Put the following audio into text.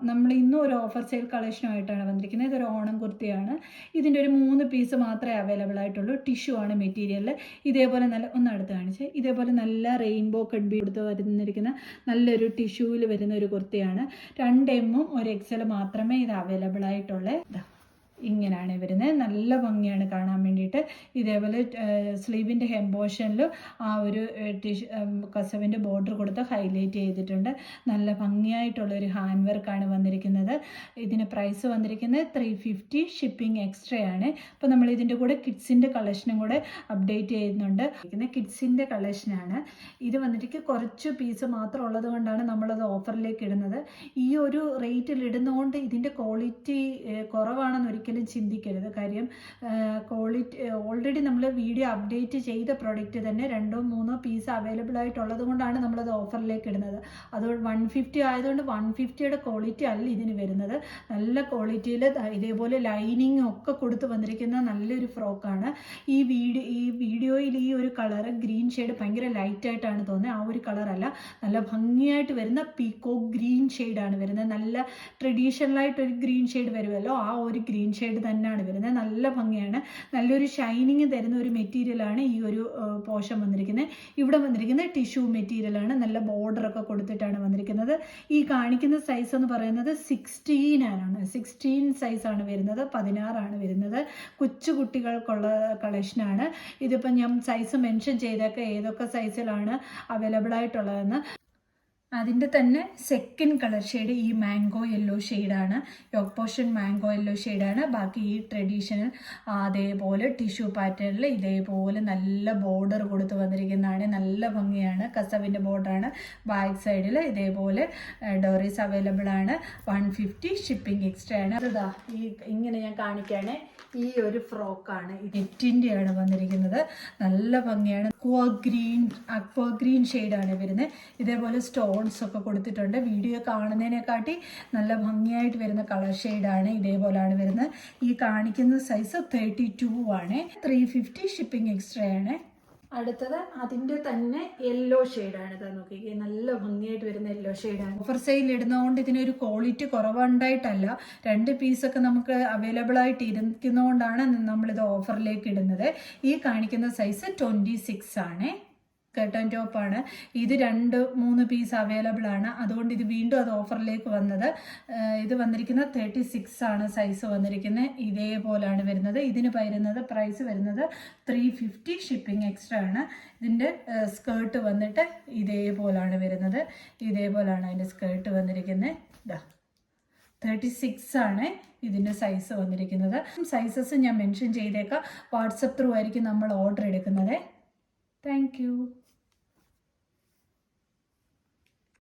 നമ്മൾ ഇന്നും ഒരു ഓഫർ സെയിൽ കളക്ഷനുമായിട്ടാണ് വന്നിരിക്കുന്നത്. ഇതൊരു ഓണം കുർത്തിയാണ്. ഇതിൻ്റെ ഒരു 3 പീസ് മാത്രമേ അവൈലബിൾ ആയിട്ടുള്ളൂ. ടിഷ്യൂ ആണ് മെറ്റീരിയൽ. ഇതേപോലെ നല്ല ഒന്ന് അടുത്ത് കാണിച്ച്, ഇതേപോലെ നല്ല റെയിൻബോ കട്ട് ബീഡ് കൊടുത്ത് വരുന്നിരിക്കുന്ന നല്ലൊരു ടിഷ്യൂവിൽ വരുന്ന ഒരു കുർത്തിയാണ്. 2 എമ്മും 1 XL മാത്രമേ ഇത് അവൈലബിൾ ആയിട്ടുള്ളൂ. ഇങ്ങനെയാണ് വരുന്നത്. നല്ല ഭംഗിയാണ് കാണാൻ വേണ്ടിയിട്ട്. ഇതേപോലെ സ്ലീവിൻ്റെ ഹെം പോർഷനിൽ ആ ഒരു കസവിൻ്റെ ബോർഡർ കൊടുത്ത് ഹൈലൈറ്റ് ചെയ്തിട്ടുണ്ട്. നല്ല ഭംഗിയായിട്ടുള്ളൊരു ഹാൻഡ് വർക്കാണ് വന്നിരിക്കുന്നത്. ഇതിന് പ്രൈസ് വന്നിരിക്കുന്നത് 350. ഷിപ്പിംഗ് എക്സ്ട്രാ ആണ്. അപ്പോൾ നമ്മൾ ഇതിൻ്റെ കൂടെ കിഡ്സിൻ്റെ കളക്ഷനും കൂടെ അപ്ഡേറ്റ് ചെയ്യുന്നുണ്ട്. കിഡ്സിൻ്റെ കളക്ഷനാണ് ഇത്. വന്നിട്ട് കുറച്ച് പീസ് മാത്രം ഉള്ളത് കൊണ്ടാണ് നമ്മളത് ഓഫറിലേക്ക് ഇടുന്നത്. ഈ ഒരു റേറ്റിൽ ഇടുന്നതുകൊണ്ട് ഇതിൻ്റെ ക്വാളിറ്റി കുറവാണെന്ന് ഒരിക്കലും ചിന്തിക്കരുത്. കാര്യം ക്വാളിറ്റി ഓൾറെഡി നമ്മൾ വീഡിയോ അപ്ഡേറ്റ് ചെയ്ത പ്രൊഡക്റ്റ് തന്നെ 2-3 പീസ് അവൈലബിൾ ആയിട്ടുള്ളത് കൊണ്ടാണ് നമ്മളത് ഓഫറിലേക്ക് ഇടുന്നത്. അതുകൊണ്ട് 150 ആയതുകൊണ്ട് 150യുടെ ക്വാളിറ്റി അല്ല ഇതിന് വരുന്നത്. നല്ല ക്വാളിറ്റിയിൽ ഇതേപോലെ ലൈനിങ് ഒക്കെ കൊടുത്ത് വന്നിരിക്കുന്ന നല്ലൊരു ഫ്രോക്കാണ്. ഈ വീഡിയോയിൽ ഈ ഒരു കളർ ഗ്രീൻ ഷെയ്ഡ് ഭയങ്കര ലൈറ്റായിട്ടാണ് തോന്നുന്നത്. ആ ഒരു കളറല്ല, നല്ല ഭംഗിയായിട്ട് വരുന്ന പീക്കോക്ക് ഗ്രീൻ ഷെയ്ഡാണ് വരുന്നത്. നല്ല ട്രഡീഷണലായിട്ടൊരു ഗ്രീൻ ഷെയ്ഡ് വരുമല്ലോ, ആ ഒരു ഗ്രീൻ ഷെയ്ഡ് തന്നെയാണ് വരുന്നത്. നല്ല ഭംഗിയാണ്. നല്ലൊരു ഷൈനിങ് തരുന്ന ഒരു മെറ്റീരിയലാണ് ഈ ഒരു പോർഷൻ വന്നിരിക്കുന്നത്. ഇവിടെ വന്നിരിക്കുന്നത് ടിഷ്യൂ മെറ്റീരിയലാണ്. നല്ല ബോർഡറൊക്കെ കൊടുത്തിട്ടാണ് വന്നിരിക്കുന്നത്. ഈ കാണിക്കുന്ന സൈസ് എന്ന് പറയുന്നത് 16 ആണ്. 16 സൈസാണ് വരുന്നത്. 16 ആണ് വരുന്നത്. കൊച്ചു കുട്ടികൾക്കുള്ള കളക്ഷനാണ്. ഇതിപ്പം ഞാൻ സൈസ് മെൻഷൻ ചെയ്തൊക്കെ ഏതൊക്കെ സൈസിലാണ് അവൈലബിൾ ആയിട്ടുള്ളതെന്ന്. അതിൻ്റെ തന്നെ സെക്കൻഡ് കളർ ഷെയ്ഡ് ഈ മാംഗോ യെല്ലോ ഷെയ്ഡാണ്. യോക്ക് പോർഷൻ മാംഗോ യെല്ലോ ഷെയ്ഡാണ്. ബാക്കി ഈ ട്രഡീഷണൽ അതേപോലെ ടിഷ്യൂ പാറ്റേണിൽ ഇതേപോലെ നല്ല ബോർഡർ കൊടുത്ത് വന്നിരിക്കുന്നതാണ്. നല്ല ഭംഗിയാണ്. കസവിൻ്റെ ബോർഡറാണ്. ബാക്ക് സൈഡിൽ ഇതേപോലെ ഡോറീസ് അവൈലബിൾ ആണ്. 150. ഷിപ്പിംഗ് എക്സ്ട്രാ ആണ്. അതാ ഈ ഇങ്ങനെ ഞാൻ കാണിക്കുകയാണ്. ഈ ഒരു ഫ്രോക്കാണ്. നെറ്റിൻ്റെയാണ് വന്നിരിക്കുന്നത്. നല്ല ഭംഗിയാണ്. അക്വ ഗ്രീൻ ഷെയ്ഡാണ് വരുന്നത്. ഇതേപോലെ സ്റ്റോൺസ് ഒക്കെ കൊടുത്തിട്ടുണ്ട്. വീഡിയോ കാണുന്നതിനെക്കാട്ടി നല്ല ഭംഗിയായിട്ട് വരുന്ന കളർ ഷെയ്ഡാണ്. ഇതേപോലെയാണ് വരുന്നത്. ഈ കാണിക്കുന്ന സൈസ് 32 ആണ്. 350. ഷിപ്പിംഗ് എക്സ്ട്രാ ആണ്. അടുത്തത് അതിൻ്റെ തന്നെ യെല്ലോ ഷെയ്ഡാണ്. ഇത് നോക്കിക്കേ, നല്ല ഭംഗിയായിട്ട് വരുന്ന യെല്ലോ ഷെയ്ഡാണ്. ഓഫർ സെയിൽ ഇടുന്നതുകൊണ്ട് ഇതിനൊരു ക്വാളിറ്റി കുറവുണ്ടായിട്ടല്ല, 2 പീസൊക്കെ നമുക്ക് അവൈലബിൾ ആയിട്ട് ഇരിക്കുന്നതുകൊണ്ടാണ് നമ്മളിത് ഓഫറിലേക്ക് ഇടുന്നത്. ഈ കാണിക്കുന്ന സൈസ് 26 ആണ്. കർട്ടൻ ടോപ്പാണ്. ഇത് 2-3 പീസ് അവൈലബിൾ ആണ്. അതുകൊണ്ട് ഇത് വീണ്ടും അത് ഓഫറിലേക്ക് വന്നത്. ഇത് വന്നിരിക്കുന്നത് 36 ആണ് സൈസ് വന്നിരിക്കുന്നത്. ഇതേപോലെയാണ് വരുന്നത്. ഇതിന് പ്രൈസ് വരുന്നത് 350. ഷിപ്പിംഗ് എക്സ്ട്രാ ആണ്. ഇതിൻ്റെ സ്കേർട്ട് വന്നിട്ട് ഇതേപോലെയാണ് വരുന്നത്. ഇതേപോലെയാണ് അതിൻ്റെ സ്കേർട്ട് വന്നിരിക്കുന്നത്. ഇതാ 36 ആണ് ഇതിൻ്റെ സൈസ് വന്നിരിക്കുന്നത്. സൈസസ് ഞാൻ മെൻഷൻ ചെയ്തേക്കാം. വാട്സപ്പ് ത്രൂ ആയിരിക്കും നമ്മൾ ഓർഡർ എടുക്കുന്നത്. Thank you.